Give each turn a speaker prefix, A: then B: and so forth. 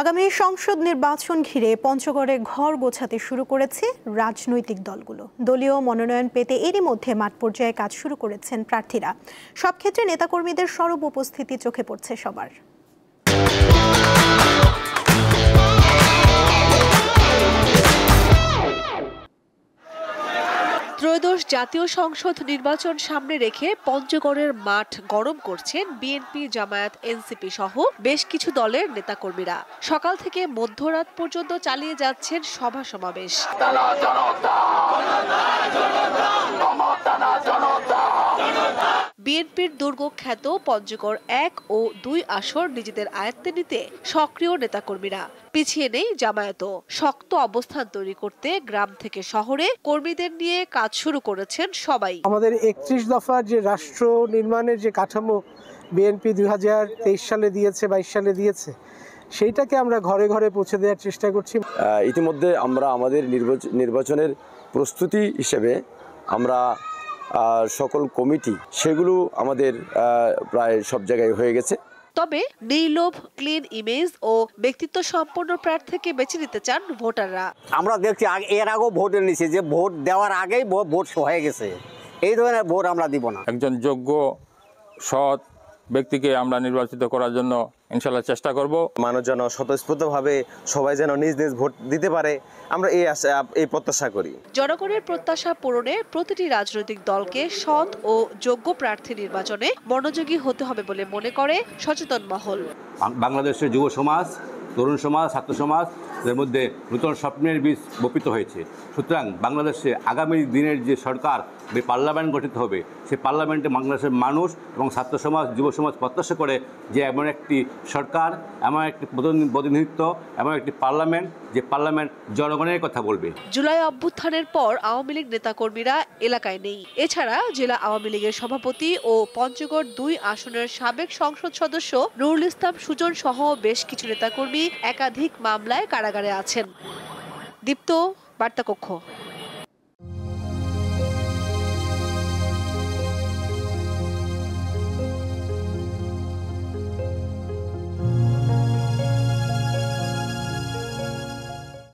A: আগামী সংসদ নির্বাচন ঘিরে পঞ্চগড়ে ঘর গোছাতে শুরু করেছে রাজনৈতিক দলগুলো। দলীয় মনোনয়ন পেতে এরই মধ্যে মাঠ পর্যায়ে কাজ শুরু করেছেন প্রার্থীরা। সব ক্ষেত্রে নেতাকর্মীদের সরব উপস্থিতি চোখে পড়ছে সবার।
B: ত্রয়োদশ জাতীয় সংসদ নির্বাচন সামনে রেখে পঞ্চগড়ের মাঠ গরম করছেন বিএনপি, জামায়াত, এনসিপি সহ বেশ কিছু দলের নেতাকর্মীরা। সকাল থেকে মধ্যরাত পর্যন্ত চালিয়ে যাচ্ছেন সভা সমাবেশ। বিএনপির দুর্গখ্যাত পঞ্চগড় 1 ও 2 আসর নিজেদের আয়ত্তে নিতে সক্রিয় নেতাকর্মীরা। পিছিয়ে নেই জামায়াতও। শক্ত অবস্থান তৈরি করতে গ্রাম থেকে শহরে কর্মীদের নিয়ে কাজ শুরু করেছেন সবাই।
C: আমাদের 31 দফার যে রাষ্ট্র নির্মাণের যে কাঠামো বিএনপি 2023 সালে দিয়েছে, 22 সালে দিয়েছে, সেইটাকে আমরা ঘরে ঘরে পৌঁছে দেওয়ার চেষ্টা করছি।
D: ইতিমধ্যে আমরা আমাদের নির্বাচনের প্রস্তুতি হিসেবে আমরা সকল কমিটি সেগুলো আমাদের প্রায় সব জায়গায় হয়ে গেছে।
B: তবে নির্লোভ, ক্লিন ইমেজ ও ব্যক্তিত্ব সম্পন্ন প্রার্থীকে বেছে নিতে চান ভোটাররা।
E: আমরা দেখছি এর আগেও ভোটের নিচে যে ভোট দেওয়ার আগেই ভোট হয়ে গেছে, এই ধরনের ভোট আমরা দিব না।
F: একজন যোগ্য সৎ ব্যক্তিকে আমরা নির্বাচিত করার জন্য ইনশাআল্লাহ চেষ্টা করব।
G: মানুষ যেন স্বতঃস্ফূর্তভাবে সবাই যেন নিজ নিজ ভোট দিতে পারে, আমরা এই প্রত্যাশা করি।
B: জনগণের প্রত্যাশা পূরণে প্রতিটি রাজনৈতিক দলকে সৎ ও যোগ্য প্রার্থী নির্বাচনে মনোযোগী হতে হবে বলে মনে করে সচেতন মহল।
H: বাংলাদেশের যুব সমাজ, তরুণ সমাজ, ছাত্র সমাজ এর মধ্যে নতুন স্বপ্নের বীজ বপিত হয়েছে। সুতরাং বাংলাদেশে আগামী দিনের যে সরকার, যে পার্লামেন্ট গঠিত হবে, সেই পার্লামেন্টে বাংলাদেশের মানুষ এবং ছাত্র সমাজ, যুব সমাজ প্রত্যাশা করে যে এমন একটি সরকার, এমন একটি প্রতিনিধিত্ব, এমন একটি পার্লামেন্ট, যে পার্লামেন্ট জনগণের কথা বলবে।
B: জুলাই অভ্যুত্থানের পর আওয়ামী লীগ নেতাকর্মীরা এলাকায় নেই। এছাড়া জেলা আওয়ামী লীগের সভাপতি ও পঞ্চগড় 2 আসনের সাবেক সংসদ সদস্য নুরুল ইসলাম সুজন সহ বেশ কিছু নেতাকর্মী একাধিক মামলায় কারাগারে আছেন। দীপ্ত, বার্তা কক্ষ।